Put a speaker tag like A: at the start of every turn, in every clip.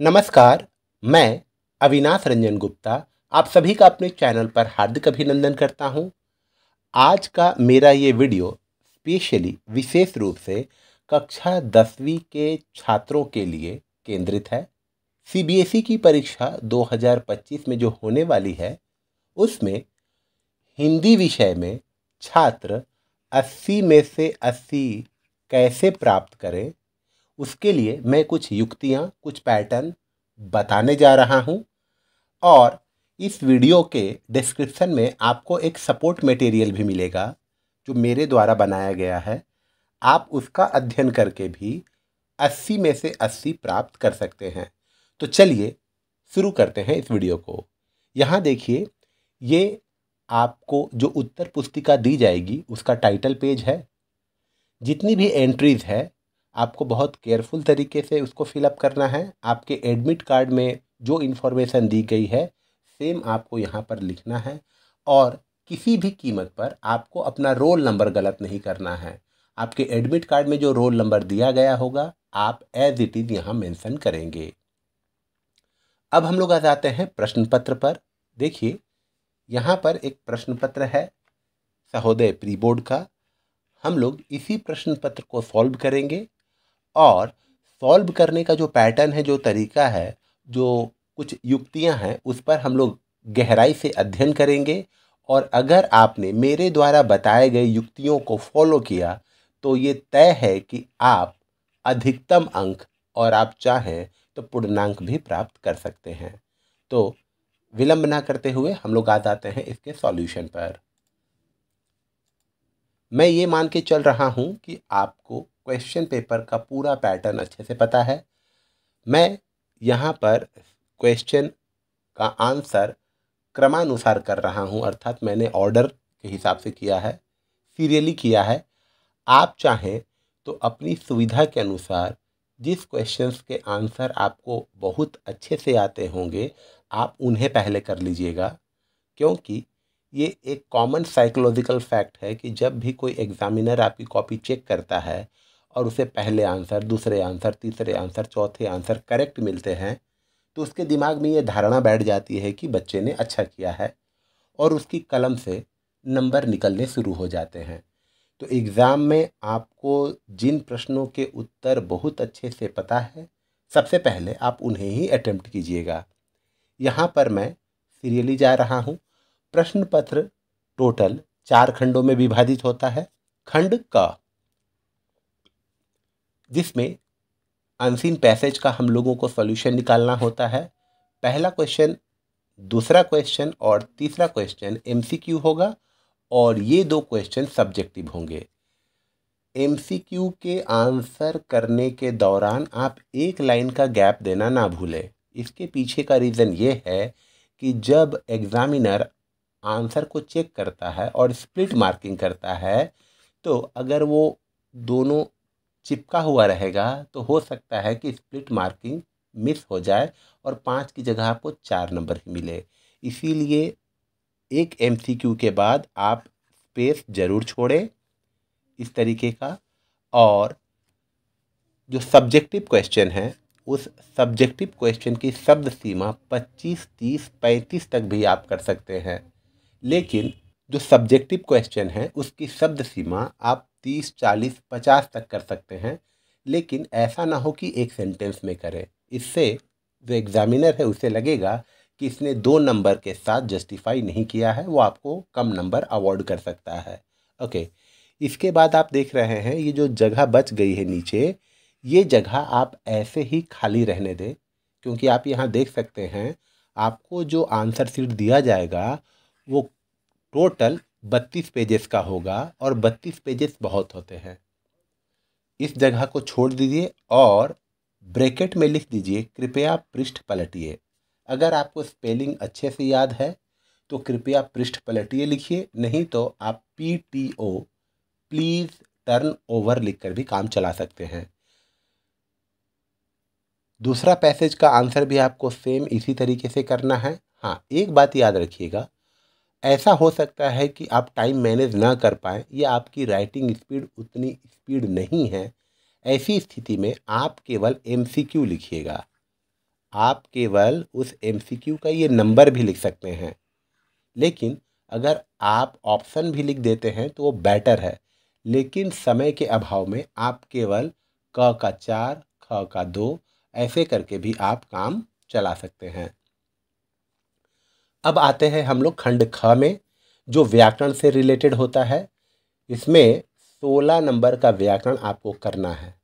A: नमस्कार, मैं अविनाश रंजन गुप्ता आप सभी का अपने चैनल पर हार्दिक अभिनंदन करता हूं। आज का मेरा ये वीडियो स्पेशली विशेष रूप से कक्षा 10वीं के छात्रों के लिए केंद्रित है। सीबीएसई की परीक्षा 2025 में जो होने वाली है, उसमें हिंदी विषय में छात्र 80 में से 80 कैसे प्राप्त करें, उसके लिए मैं कुछ युक्तियाँ, कुछ पैटर्न बताने जा रहा हूँ। और इस वीडियो के डिस्क्रिप्शन में आपको एक सपोर्ट मटेरियल भी मिलेगा जो मेरे द्वारा बनाया गया है। आप उसका अध्ययन करके भी 80 में से 80 प्राप्त कर सकते हैं। तो चलिए शुरू करते हैं इस वीडियो को। यहाँ देखिए, ये आपको जो उत्तर पुस्तिका दी जाएगी उसका टाइटल पेज है। जितनी भी एंट्रीज़ है आपको बहुत केयरफुल तरीके से उसको फिलअप करना है। आपके एडमिट कार्ड में जो इन्फॉर्मेशन दी गई है सेम आपको यहाँ पर लिखना है, और किसी भी कीमत पर आपको अपना रोल नंबर गलत नहीं करना है। आपके एडमिट कार्ड में जो रोल नंबर दिया गया होगा आप एज इट इज़ यहाँ मेंशन करेंगे। अब हम लोग आ जाते हैं प्रश्न पत्र पर। देखिए, यहाँ पर एक प्रश्न पत्र है सहोदय प्री बोर्ड का। हम लोग इसी प्रश्न पत्र को सॉल्व करेंगे, और सॉल्व करने का जो पैटर्न है, जो तरीका है, जो कुछ युक्तियां हैं, उस पर हम लोग गहराई से अध्ययन करेंगे। और अगर आपने मेरे द्वारा बताए गए युक्तियों को फॉलो किया तो ये तय है कि आप अधिकतम अंक, और आप चाहें तो पूर्णांक भी प्राप्त कर सकते हैं। तो विलंब ना करते हुए हम लोग आ जाते हैं इसके सॉल्यूशन पर। मैं ये मान के चल रहा हूँ कि आपको क्वेश्चन पेपर का पूरा पैटर्न अच्छे से पता है। मैं यहाँ पर क्वेश्चन का आंसर क्रमानुसार कर रहा हूँ, अर्थात मैंने ऑर्डर के हिसाब से किया है, सीरियली किया है। आप चाहें तो अपनी सुविधा के अनुसार जिस क्वेश्चंस के आंसर आपको बहुत अच्छे से आते होंगे आप उन्हें पहले कर लीजिएगा, क्योंकि ये एक कॉमन साइकोलॉजिकल फैक्ट है कि जब भी कोई एग्जामिनर आपकी कॉपी चेक करता है और उसे पहले आंसर, दूसरे आंसर, तीसरे आंसर, चौथे आंसर करेक्ट मिलते हैं, तो उसके दिमाग में ये धारणा बैठ जाती है कि बच्चे ने अच्छा किया है, और उसकी कलम से नंबर निकलने शुरू हो जाते हैं। तो एग्ज़ाम में आपको जिन प्रश्नों के उत्तर बहुत अच्छे से पता है, सबसे पहले आप उन्हें ही अटेम्प्ट कीजिएगा। यहाँ पर मैं सीरियली जा रहा हूँ। प्रश्न पत्र टोटल 4 खंडों में विभाजित होता है। खंड क, जिसमें अनसीन पैसेज का हम लोगों को सॉल्यूशन निकालना होता है। पहला क्वेश्चन, दूसरा क्वेश्चन और तीसरा क्वेश्चन एमसीक्यू होगा, और ये 2 क्वेश्चन सब्जेक्टिव होंगे। एमसीक्यू के आंसर करने के दौरान आप एक लाइन का गैप देना ना भूलें। इसके पीछे का रीज़न ये है कि जब एग्ज़ामिनर आंसर को चेक करता है और स्प्लिट मार्किंग करता है, तो अगर वो दोनों चिपका हुआ रहेगा तो हो सकता है कि स्प्लिट मार्किंग मिस हो जाए और 5 की जगह आपको 4 नंबर ही मिले। इसीलिए एक एमसीक्यू के बाद आप स्पेस ज़रूर छोड़ें इस तरीके का। और जो सब्जेक्टिव क्वेश्चन है, उस सब्जेक्टिव क्वेश्चन की शब्द सीमा 25, 30, 35 तक भी आप कर सकते हैं, लेकिन जो सब्जेक्टिव क्वेश्चन है उसकी शब्द सीमा आप 30, 40, 50 तक कर सकते हैं, लेकिन ऐसा ना हो कि एक सेंटेंस में करें। इससे जो एग्ज़ामिनर है उसे लगेगा कि इसने 2 नंबर के साथ जस्टिफाई नहीं किया है, वो आपको कम नंबर अवॉर्ड कर सकता है। ओके, इसके बाद आप देख रहे हैं ये जो जगह बच गई है नीचे, ये जगह आप ऐसे ही खाली रहने दें, क्योंकि आप यहाँ देख सकते हैं आपको जो आंसर शीट दिया जाएगा वो टोटल 32 पेजेस का होगा, और 32 पेजेस बहुत होते हैं। इस जगह को छोड़ दीजिए और ब्रैकेट में लिख दीजिए कृपया पृष्ठ पलटिए। अगर आपको स्पेलिंग अच्छे से याद है तो कृपया पृष्ठ पलटिए लिखिए, नहीं तो आप PTO प्लीज़ टर्न ओवर लिखकर भी काम चला सकते हैं। दूसरा पैसेज का आंसर भी आपको सेम इसी तरीके से करना है। हाँ, एक बात याद रखिएगा, ऐसा हो सकता है कि आप टाइम मैनेज ना कर पाएँ या आपकी राइटिंग स्पीड उतनी स्पीड नहीं है। ऐसी स्थिति में आप केवल एमसीक्यू लिखिएगा। आप केवल उस MCQ का ये नंबर भी लिख सकते हैं, लेकिन अगर आप ऑप्शन भी लिख देते हैं तो वो बेटर है। लेकिन समय के अभाव में आप केवल क का 4, ख का 2 ऐसे करके भी आप काम चला सकते हैं। अब आते हैं हम लोग खंड ख में, जो व्याकरण से रिलेटेड होता है। इसमें 16 नंबर का व्याकरण आपको करना है।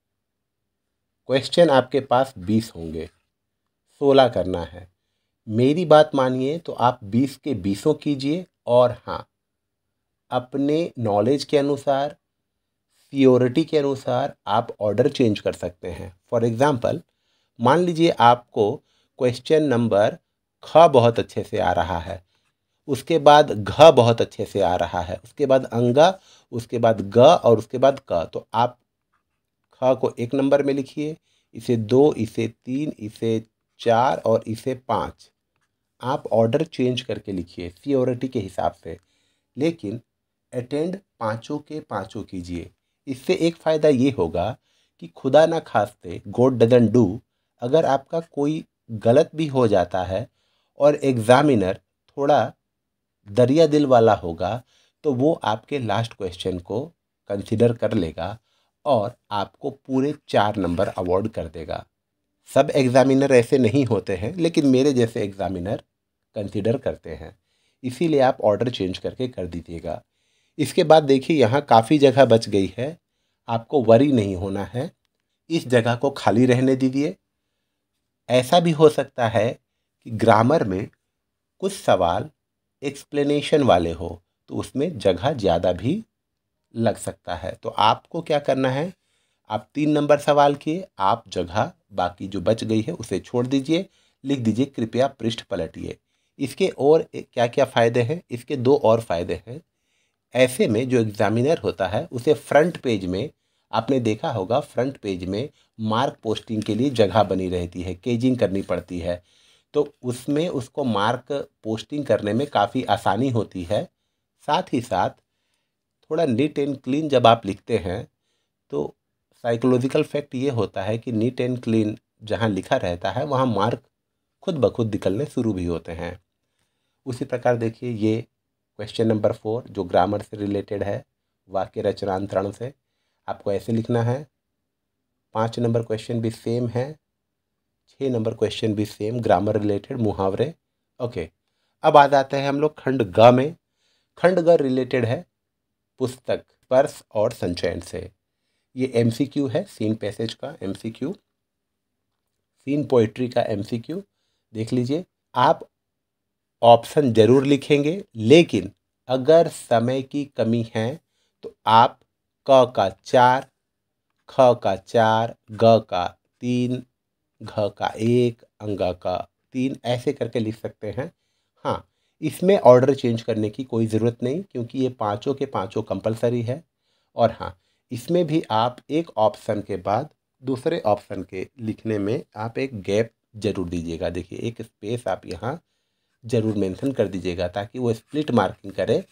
A: क्वेश्चन आपके पास 20 होंगे, 16 करना है। मेरी बात मानिए तो आप 20 के 20 कीजिए, और हाँ, अपने नॉलेज के अनुसार, सियोरिटी के अनुसार आप ऑर्डर चेंज कर सकते हैं। फॉर एग्ज़ाम्पल, मान लीजिए आपको क्वेश्चन नंबर ख बहुत अच्छे से आ रहा है, उसके बाद घ बहुत अच्छे से आ रहा है, उसके बाद अंगा, उसके बाद ग और उसके बाद क। तो आप ख को 1 नंबर में लिखिए, इसे 2, इसे 3, इसे 4 और इसे 5। आप ऑर्डर चेंज करके लिखिए सियोरिटी के हिसाब से, लेकिन अटेंड पाँचों के पाँचों कीजिए। इससे एक फ़ायदा ये होगा कि खुदा ना खास्ते, गॉड डजंट डू, अगर आपका कोई गलत भी हो जाता है और एग्ज़ामिनर थोड़ा दरिया दिल वाला होगा, तो वो आपके लास्ट क्वेश्चन को कंसिडर कर लेगा और आपको पूरे 4 नंबर अवॉर्ड कर देगा। सब एग्ज़ामिनर ऐसे नहीं होते हैं, लेकिन मेरे जैसे एग्ज़ामिनर कंसिडर करते हैं। इसीलिए आप ऑर्डर चेंज करके कर दीजिएगा। इसके बाद देखिए, यहाँ काफ़ी जगह बच गई है, आपको वरी नहीं होना है, इस जगह को खाली रहने दीजिए। ऐसा भी हो सकता है कि ग्रामर में कुछ सवाल एक्सप्लेनेशन वाले हो, तो उसमें जगह ज़्यादा भी लग सकता है। तो आपको क्या करना है, आप 3 नंबर सवाल किए, आप जगह बाकी जो बच गई है उसे छोड़ दीजिए, लिख दीजिए कृपया पृष्ठ पलटिए। इसके और क्या क्या फ़ायदे हैं, इसके 2 और फ़ायदे हैं। ऐसे में जो एग्ज़ामिनर होता है उसे फ्रंट पेज में, आपने देखा होगा फ्रंट पेज में मार्क पोस्टिंग के लिए जगह बनी रहती है, केजिंग करनी पड़ती है, तो उसमें उसको मार्क पोस्टिंग करने में काफ़ी आसानी होती है। साथ ही साथ थोड़ा नीट एंड क्लीन जब आप लिखते हैं तो साइकोलॉजिकल फैक्ट ये होता है कि नीट एंड क्लीन जहाँ लिखा रहता है वहाँ मार्क खुद ब खुद निकलने शुरू भी होते हैं। उसी प्रकार देखिए, ये क्वेश्चन नंबर 4 जो ग्रामर से रिलेटेड है, वाक्य रचनांतरण से, आपको ऐसे लिखना है। 5 नंबर क्वेश्चन भी सेम है, 6 नंबर क्वेश्चन भी सेम, ग्रामर रिलेटेड मुहावरे। ओके, अब आ जाते हैं हम लोग खंड ग में। खंड ग रिलेटेड है पुस्तक, स्पर्श और संचयन से। ये MCQ है, सीन पैसेज का MCQ, सीन पोइट्री का MCQ। देख लीजिए, आप ऑप्शन ज़रूर लिखेंगे, लेकिन अगर समय की कमी है तो आप क का 4, ख का 4, ग का 3, घ का 1, अंगा का 3 ऐसे करके लिख सकते हैं। हाँ, इसमें ऑर्डर चेंज करने की कोई ज़रूरत नहीं, क्योंकि ये पाँचों के पाँचों कंपलसरी है। और हाँ, इसमें भी आप एक ऑप्शन के बाद दूसरे ऑप्शन के लिखने में आप एक गैप ज़रूर दीजिएगा। देखिए, एक स्पेस आप यहाँ ज़रूर मेंशन कर दीजिएगा, ताकि वो स्प्लिट मार्किंग करे,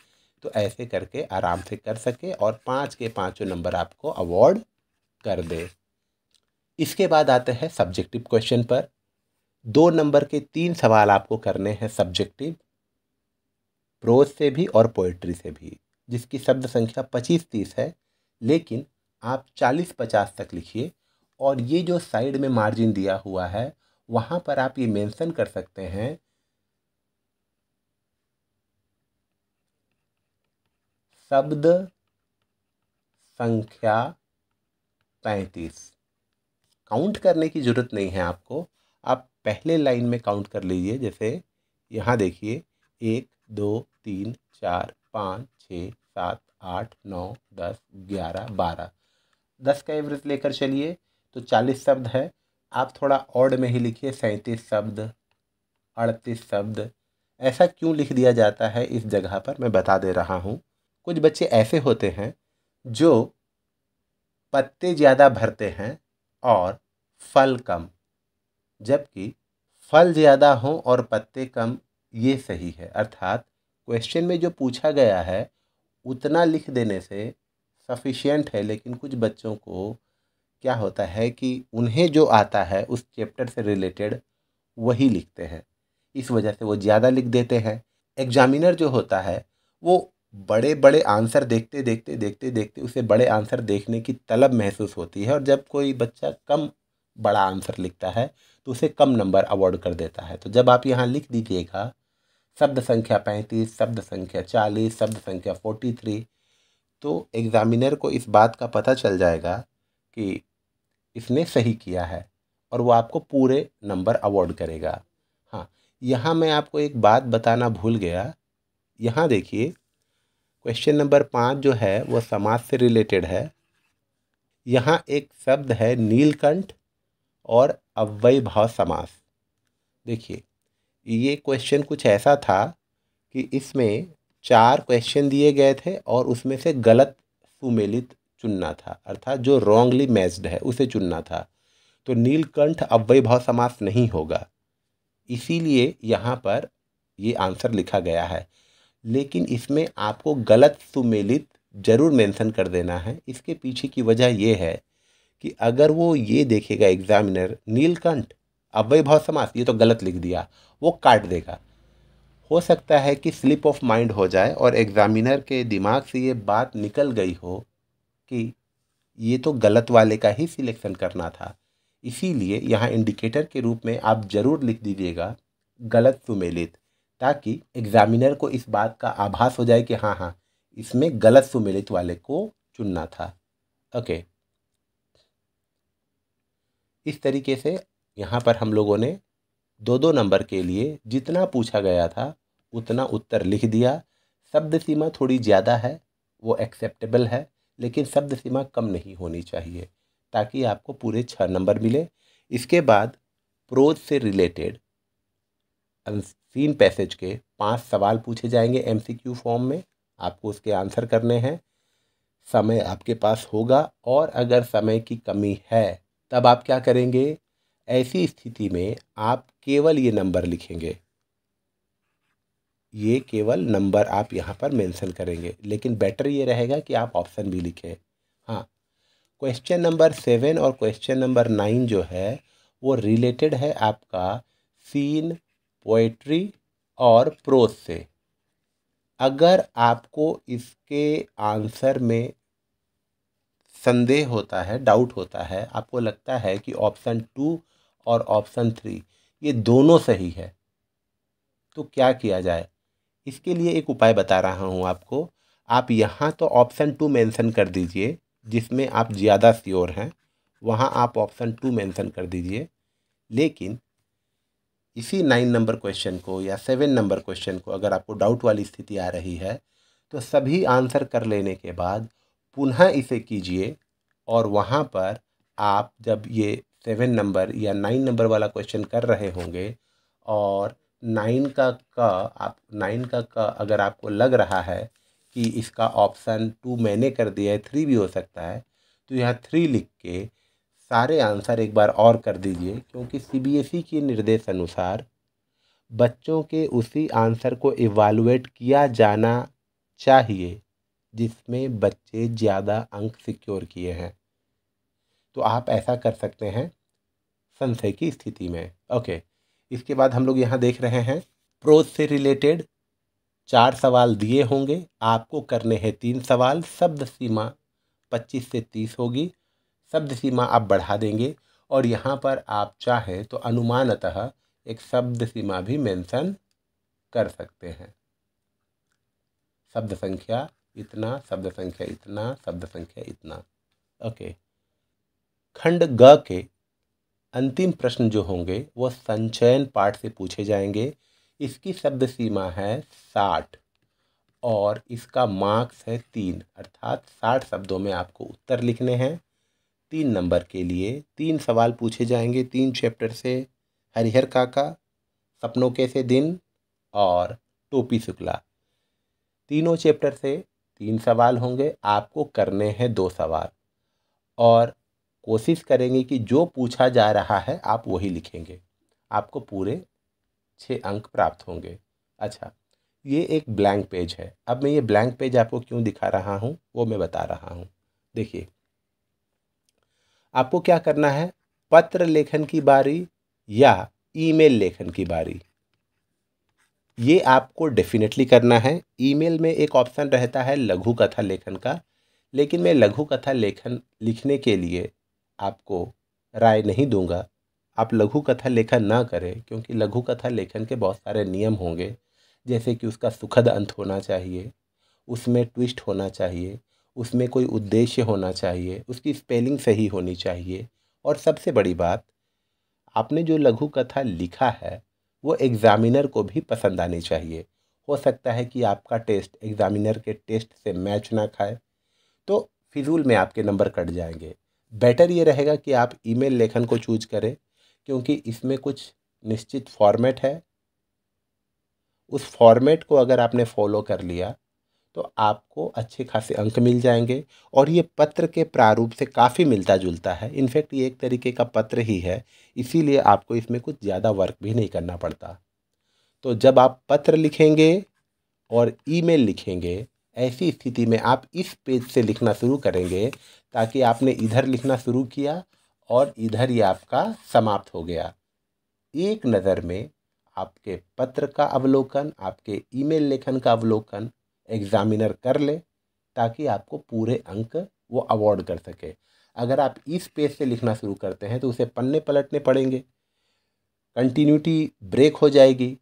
A: तो ऐसे करके आराम से कर सके और 5 के पाँचों नंबर आपको अवॉर्ड कर दे। इसके बाद आते हैं सब्जेक्टिव क्वेश्चन पर। 2 नंबर के 3 सवाल आपको करने हैं सब्जेक्टिव, प्रोज से भी और पोएट्री से भी, जिसकी शब्द संख्या 25-30 है, लेकिन आप 40-50 तक लिखिए। और ये जो साइड में मार्जिन दिया हुआ है, वहाँ पर आप ये मेंशन कर सकते हैं शब्द संख्या 35। काउंट करने की ज़रूरत नहीं है आपको, आप पहले लाइन में काउंट कर लीजिए। जैसे यहाँ देखिए, 1 2 3 4 5 6 7 8 9 10 11 12, 10 का एवरेज लेकर चलिए तो 40 शब्द है। आप थोड़ा ऑड में ही लिखिए, 37 शब्द, 38 शब्द। ऐसा क्यों लिख दिया जाता है इस जगह पर, मैं बता दे रहा हूँ। कुछ बच्चे ऐसे होते हैं जो पत्ते ज़्यादा भरते हैं और फल कम, जबकि फल ज़्यादा हो और पत्ते कम, ये सही है। अर्थात क्वेश्चन में जो पूछा गया है उतना लिख देने से सफिशिएंट है, लेकिन कुछ बच्चों को क्या होता है कि उन्हें जो आता है उस चैप्टर से रिलेटेड वही लिखते हैं। इस वजह से वो ज़्यादा लिख देते हैं। एग्जामिनर जो होता है वो बड़े बड़े आंसर देखते देखते देखते देखते उसे बड़े आंसर देखने की तलब महसूस होती है, और जब कोई बच्चा कम बड़ा आंसर लिखता है तो उसे कम नंबर अवार्ड कर देता है। तो जब आप यहाँ लिख दीजिएगा शब्द संख्या 35, शब्द संख्या 40, शब्द संख्या 43, तो एग्ज़ामिनर को इस बात का पता चल जाएगा कि इसने सही किया है और वो आपको पूरे नंबर अवार्ड करेगा। हाँ, यहाँ मैं आपको एक बात बताना भूल गया। यहाँ देखिए, क्वेश्चन नंबर 5 जो है वो समास से रिलेटेड है। यहाँ एक शब्द है नीलकंठ और अव्ययीभाव समास। देखिए, ये क्वेश्चन कुछ ऐसा था कि इसमें 4 क्वेश्चन दिए गए थे और उसमें से गलत सुमेलित चुनना था, अर्थात जो रॉन्गली मैच्ड है उसे चुनना था। तो नीलकंठ अव्ययीभाव समास नहीं होगा, इसीलिए यहाँ पर ये आंसर लिखा गया है। लेकिन इसमें आपको गलत सुमेलित जरूर मेंशन कर देना है। इसके पीछे की वजह ये है कि अगर वो ये देखेगा एग्जामिनर नीलकंठ अव्ययीभाव समास, ये तो गलत लिख दिया, वो काट देगा। हो सकता है कि स्लिप ऑफ माइंड हो जाए और एग्जामिनर के दिमाग से ये बात निकल गई हो कि ये तो गलत वाले का ही सिलेक्शन करना था। इसीलिए यहाँ इंडिकेटर के रूप में आप ज़रूर लिख दीजिएगा गलत सुमेलित, ताकि एग्जामिनर को इस बात का आभास हो जाए कि हाँ हाँ, इसमें गलत सुमेलित वाले को चुनना था। ओके, इस तरीके से यहाँ पर हम लोगों ने 2-2 नंबर के लिए जितना पूछा गया था उतना उत्तर लिख दिया। शब्द सीमा थोड़ी ज़्यादा है, वो एक्सेप्टेबल है, लेकिन शब्द सीमा कम नहीं होनी चाहिए, ताकि आपको पूरे 6 नंबर मिले। इसके बाद प्रोज से रिलेटेड अनसीन पैसेज के 5 सवाल पूछे जाएंगे एमसीक्यू फॉर्म में। आपको उसके आंसर करने हैं। समय आपके पास होगा, और अगर समय की कमी है तब आप क्या करेंगे, ऐसी स्थिति में आप केवल ये नंबर लिखेंगे, ये केवल नंबर आप यहाँ पर मेंशन करेंगे। लेकिन बेटर ये रहेगा कि आप ऑप्शन भी लिखें। हाँ, क्वेश्चन नंबर 7 और क्वेश्चन नंबर 9 जो है वो रिलेटेड है आपका सीन, पोएट्री और प्रोज से। अगर आपको इसके आंसर में संदेह होता है, डाउट होता है, आपको लगता है कि ऑप्शन 2 और ऑप्शन 3 ये दोनों सही है, तो क्या किया जाए? इसके लिए एक उपाय बता रहा हूँ आपको। आप यहाँ तो ऑप्शन 2 मेंशन कर दीजिए, जिसमें आप ज़्यादा श्योर हैं वहाँ आप ऑप्शन 2 मेंशन कर दीजिए। लेकिन इसी 9 नंबर क्वेश्चन को या 7 नंबर क्वेश्चन को अगर आपको डाउट वाली स्थिति आ रही है तो सभी आंसर कर लेने के बाद पुनः इसे कीजिए, और वहाँ पर आप जब ये 7 नंबर या 9 नंबर वाला क्वेश्चन कर रहे होंगे और 9 का अगर आपको लग रहा है कि इसका ऑप्शन 2 मैंने कर दिया है, 3 भी हो सकता है, तो यहाँ 3 लिख के सारे आंसर एक बार और कर दीजिए, क्योंकि सीबीएसई के निर्देश अनुसार बच्चों के उसी आंसर को इवालुएट किया जाना चाहिए जिसमें बच्चे ज़्यादा अंक सिक्योर किए हैं। तो आप ऐसा कर सकते हैं संशय की स्थिति में। ओके, इसके बाद हम लोग यहाँ देख रहे हैं प्रोज से रिलेटेड 4 सवाल दिए होंगे, आपको करने हैं 3 सवाल। शब्द सीमा 25 से 30 होगी। शब्द सीमा आप बढ़ा देंगे, और यहाँ पर आप चाहें तो अनुमानतः एक शब्द सीमा भी मेंशन कर सकते हैं। शब्द संख्या इतना, शब्द संख्या इतना, शब्द संख्या इतना। ओके, खंड ग के अंतिम प्रश्न जो होंगे वो संचयन पाठ से पूछे जाएंगे। इसकी शब्द सीमा है 60 और इसका मार्क्स है 3, अर्थात 60 शब्दों में आपको उत्तर लिखने हैं। 3 नंबर के लिए 3 सवाल पूछे जाएंगे 3 चैप्टर से, हरिहर काका, सपनों के से दिन और टोपी शुक्ला। तीनों चैप्टर से 3 सवाल होंगे, आपको करने हैं 2 सवाल, और कोशिश करेंगे कि जो पूछा जा रहा है आप वही लिखेंगे। आपको पूरे 6 अंक प्राप्त होंगे। अच्छा, ये एक ब्लैंक पेज है। अब मैं ये ब्लैंक पेज आपको क्यों दिखा रहा हूँ वो मैं बता रहा हूँ। देखिए, आपको क्या करना है, पत्र लेखन की बारी या ईमेल लेखन की बारी। ये आपको डेफिनेटली करना है। ईमेल में एक ऑप्शन रहता है लघु कथा लेखन का, लेकिन मैं लघु कथा लेखन लिखने के लिए आपको राय नहीं दूंगा। आप लघु कथा लेखन ना करें, क्योंकि लघु कथा लेखन के बहुत सारे नियम होंगे, जैसे कि उसका सुखद अंत होना चाहिए, उसमें ट्विस्ट होना चाहिए, उसमें कोई उद्देश्य होना चाहिए, उसकी स्पेलिंग सही होनी चाहिए, और सबसे बड़ी बात, आपने जो लघु कथा लिखा है वो एग्ज़ामिनर को भी पसंद आनी चाहिए। हो सकता है कि आपका टेस्ट एग्ज़ामिनर के टेस्ट से मैच ना खाए, तो फिजूल में आपके नंबर कट जाएंगे। बेटर ये रहेगा कि आप ईमेल लेखन को चूज करें, क्योंकि इसमें कुछ निश्चित फॉर्मेट है। उस फॉर्मेट को अगर आपने फॉलो कर लिया तो आपको अच्छे खासे अंक मिल जाएंगे। और ये पत्र के प्रारूप से काफ़ी मिलता जुलता है। इनफैक्ट ये एक तरीके का पत्र ही है, इसीलिए आपको इसमें कुछ ज़्यादा वर्क भी नहीं करना पड़ता। तो जब आप पत्र लिखेंगे और ईमेल लिखेंगे, ऐसी स्थिति में आप इस पेज से लिखना शुरू करेंगे, ताकि आपने इधर लिखना शुरू किया और इधर ही आपका समाप्त हो गया। एक नज़र में आपके पत्र का अवलोकन, आपके ईमेल लेखन का अवलोकन एग्ज़ामिनर कर ले, ताकि आपको पूरे अंक वो अवॉर्ड कर सके। अगर आप इस पेज से लिखना शुरू करते हैं तो उसे पन्ने पलटने पड़ेंगे, कंटिन्यूटी ब्रेक हो जाएगी।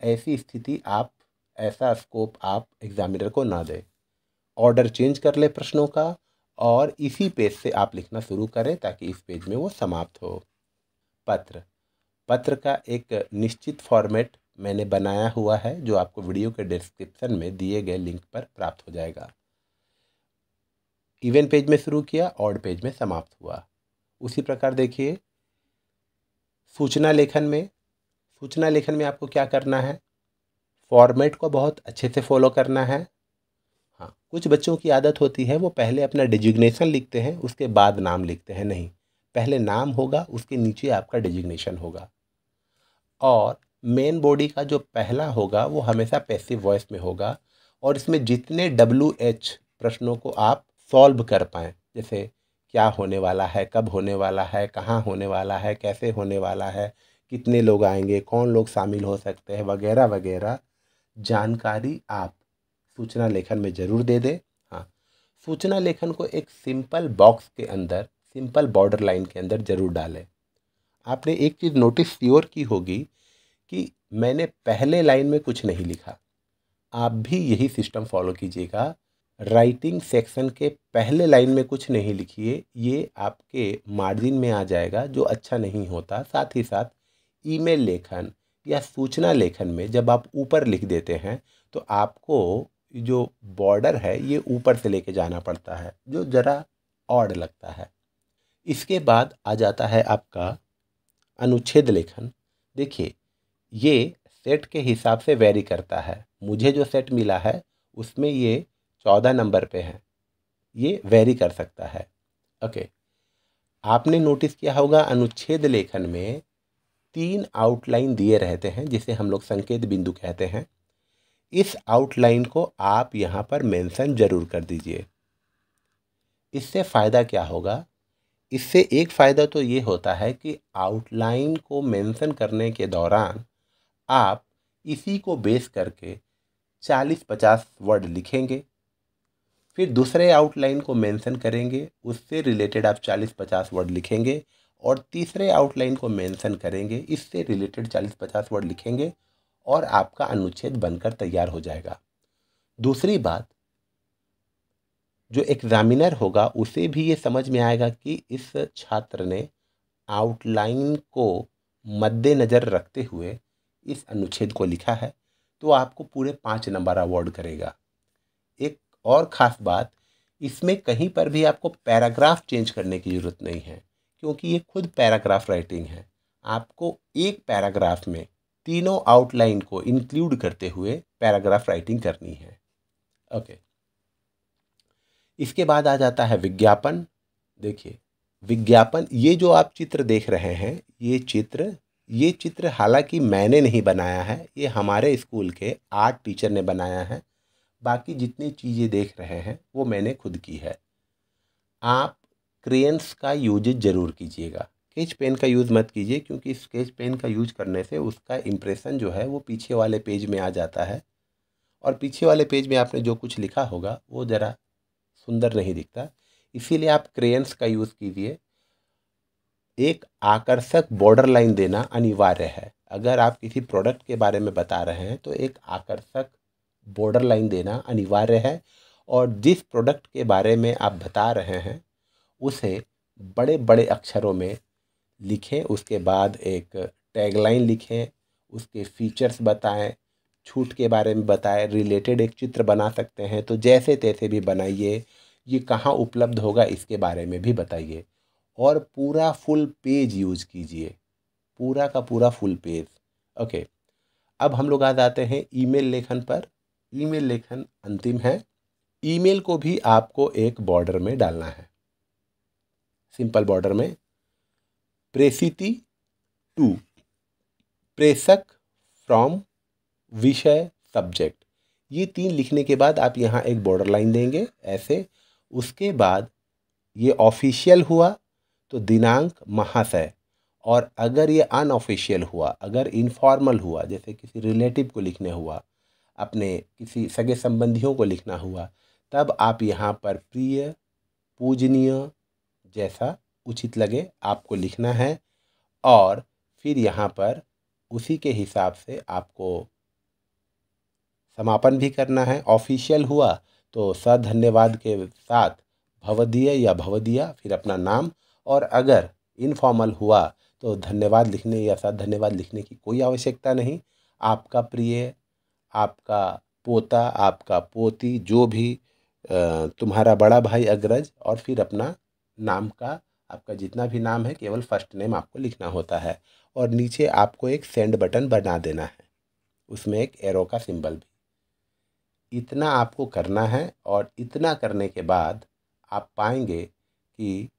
A: ऐसी स्थिति आप ऐसा स्कोप आप एग्ज़ामिनर को ना दें। ऑर्डर चेंज कर ले प्रश्नों का और इसी पेज से आप लिखना शुरू करें, ताकि इस पेज में वो समाप्त हो। पत्र पत्र का एक निश्चित फॉर्मेट मैंने बनाया हुआ है, जो आपको वीडियो के डिस्क्रिप्शन में दिए गए लिंक पर प्राप्त हो जाएगा। इवन पेज में शुरू किया, ऑड पेज में समाप्त हुआ। उसी प्रकार देखिए सूचना लेखन में आपको क्या करना है, फॉर्मेट को बहुत अच्छे से फॉलो करना है। हाँ, कुछ बच्चों की आदत होती है वो पहले अपना डिजिग्नेशन लिखते हैं, उसके बाद नाम लिखते हैं। नहीं, पहले नाम होगा, उसके नीचे आपका डिजिग्नेशन होगा। और मेन बॉडी का जो पहला होगा वो हमेशा पैसिव वॉइस में होगा, और इसमें जितने WH प्रश्नों को आप सॉल्व कर पाएँ, जैसे क्या होने वाला है, कब होने वाला है, कहाँ होने वाला है, कैसे होने वाला है, कितने लोग आएंगे, कौन लोग शामिल हो सकते हैं, वगैरह वगैरह जानकारी आप सूचना लेखन में ज़रूर दे दें। हाँ, सूचना लेखन को एक सिंपल बॉक्स के अंदर, सिंपल बॉर्डर लाइन के अंदर ज़रूर डालें। आपने एक चीज़ नोटिस श्योर की होगी कि मैंने पहले लाइन में कुछ नहीं लिखा। आप भी यही सिस्टम फॉलो कीजिएगा। राइटिंग सेक्शन के पहले लाइन में कुछ नहीं लिखिए, ये आपके मार्जिन में आ जाएगा, जो अच्छा नहीं होता। साथ ही साथ ईमेल लेखन या सूचना लेखन में जब आप ऊपर लिख देते हैं तो आपको जो बॉर्डर है ये ऊपर से लेके जाना पड़ता है, जो ज़रा ऑड लगता है। इसके बाद आ जाता है आपका अनुच्छेद लेखन। देखिए, ये सेट के हिसाब से वेरी करता है। मुझे जो सेट मिला है उसमें ये 14 नंबर पे है, ये वेरी कर सकता है। ओके, आपने नोटिस किया होगा अनुच्छेद लेखन में 3 आउटलाइन दिए रहते हैं, जिसे हम लोग संकेत बिंदु कहते हैं। इस आउटलाइन को आप यहाँ पर मेंशन जरूर कर दीजिए। इससे फ़ायदा क्या होगा? इससे एक फ़ायदा तो ये होता है कि आउटलाइन को मेंशन करने के दौरान आप इसी को बेस करके 40-50 वर्ड लिखेंगे, फिर दूसरे आउटलाइन को मेंशन करेंगे, उससे रिलेटेड आप 40-50 वर्ड लिखेंगे, और तीसरे आउटलाइन को मेंशन करेंगे, इससे रिलेटेड 40-50 वर्ड लिखेंगे, और आपका अनुच्छेद बनकर तैयार हो जाएगा। दूसरी बात, जो एग्जामिनर होगा उसे भी ये समझ में आएगा कि इस छात्र ने आउटलाइन को मद्देनज़र रखते हुए इस अनुच्छेद को लिखा है, तो आपको पूरे 5 नंबर अवार्ड करेगा। एक और ख़ास बात, इसमें कहीं पर भी आपको पैराग्राफ चेंज करने की ज़रूरत नहीं है, क्योंकि ये खुद पैराग्राफ राइटिंग है। आपको एक पैराग्राफ में तीनों आउटलाइन को इंक्लूड करते हुए पैराग्राफ राइटिंग करनी है। ओके, इसके बाद आ जाता है विज्ञापन। देखिए, विज्ञापन, ये जो आप चित्र देख रहे हैं, ये चित्र हालांकि मैंने नहीं बनाया है, ये हमारे स्कूल के आर्ट टीचर ने बनाया है। बाकी जितनी चीज़ें देख रहे हैं वो मैंने खुद की है। आप क्रेयंस का यूज ज़रूर कीजिएगा, स्केच पेन का यूज़ मत कीजिए, क्योंकि स्केच पेन का यूज करने से उसका इम्प्रेशन जो है वो पीछे वाले पेज में आ जाता है, और पीछे वाले पेज में आपने जो कुछ लिखा होगा वो ज़रा सुंदर नहीं दिखता। इसीलिए आप क्रेयंस का यूज़ कीजिए। एक आकर्षक बॉर्डर लाइन देना अनिवार्य है। अगर आप किसी प्रोडक्ट के बारे में बता रहे हैं तो एक आकर्षक बॉर्डर लाइन देना अनिवार्य है, और जिस प्रोडक्ट के बारे में आप बता रहे हैं उसे बड़े बड़े अक्षरों में लिखें। उसके बाद एक टैगलाइन लिखें, उसके फीचर्स बताएं, छूट के बारे में बताएं, रिलेटेड एक चित्र बना सकते हैं तो जैसे तैसे भी बनाइए, ये कहाँ उपलब्ध होगा इसके बारे में भी बताइए, और पूरा फुल पेज यूज कीजिए, पूरा का पूरा फुल पेज। ओके, अब हम लोग आ जाते हैं ईमेल लेखन पर। ईमेल लेखन अंतिम है। ईमेल को भी आपको एक बॉर्डर में डालना है, सिंपल बॉर्डर में। प्रेषिति टू, प्रेषक फ्रॉम, विषय, सब्जेक्ट, ये 3 लिखने के बाद आप यहाँ एक बॉर्डर लाइन देंगे ऐसे। उसके बाद ये ऑफिशियल हुआ तो दिनांक, महाशय, और अगर ये अनऑफिशियल हुआ, अगर इनफॉर्मल हुआ, जैसे किसी रिलेटिव को लिखने हुआ, अपने किसी सगे संबंधियों को लिखना हुआ, तब आप यहाँ पर प्रिय, पूजनीय, जैसा उचित लगे आपको लिखना है, और फिर यहाँ पर उसी के हिसाब से आपको समापन भी करना है। ऑफिशियल हुआ तो धन्यवाद के साथ भवदीय या भवदीया, फिर अपना नाम, और अगर इनफॉर्मल हुआ तो धन्यवाद लिखने या धन्यवाद लिखने की कोई आवश्यकता नहीं। आपका प्रिय, आपका पोता, आपका पोती, जो भी तुम्हारा बड़ा भाई अग्रज, और फिर अपना नाम का, आपका जितना भी नाम है केवल फर्स्ट नेम आपको लिखना होता है, और नीचे आपको एक सेंड बटन बना देना है, उसमें एक एरो का सिंबल भी। इतना आपको करना है, और इतना करने के बाद आप पाएंगे कि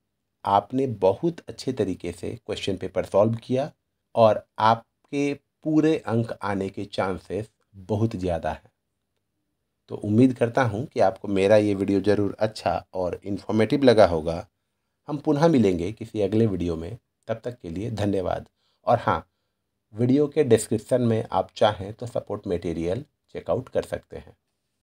A: आपने बहुत अच्छे तरीके से क्वेश्चन पेपर सॉल्व किया, और आपके पूरे अंक आने के चांसेस बहुत ज़्यादा हैं। तो उम्मीद करता हूँ कि आपको मेरा ये वीडियो ज़रूर अच्छा और इन्फॉर्मेटिव लगा होगा। हम पुनः मिलेंगे किसी अगले वीडियो में, तब तक के लिए धन्यवाद। और हाँ, वीडियो के डिस्क्रिप्शन में आप चाहें तो सपोर्ट मटेरियल चेकआउट कर सकते हैं।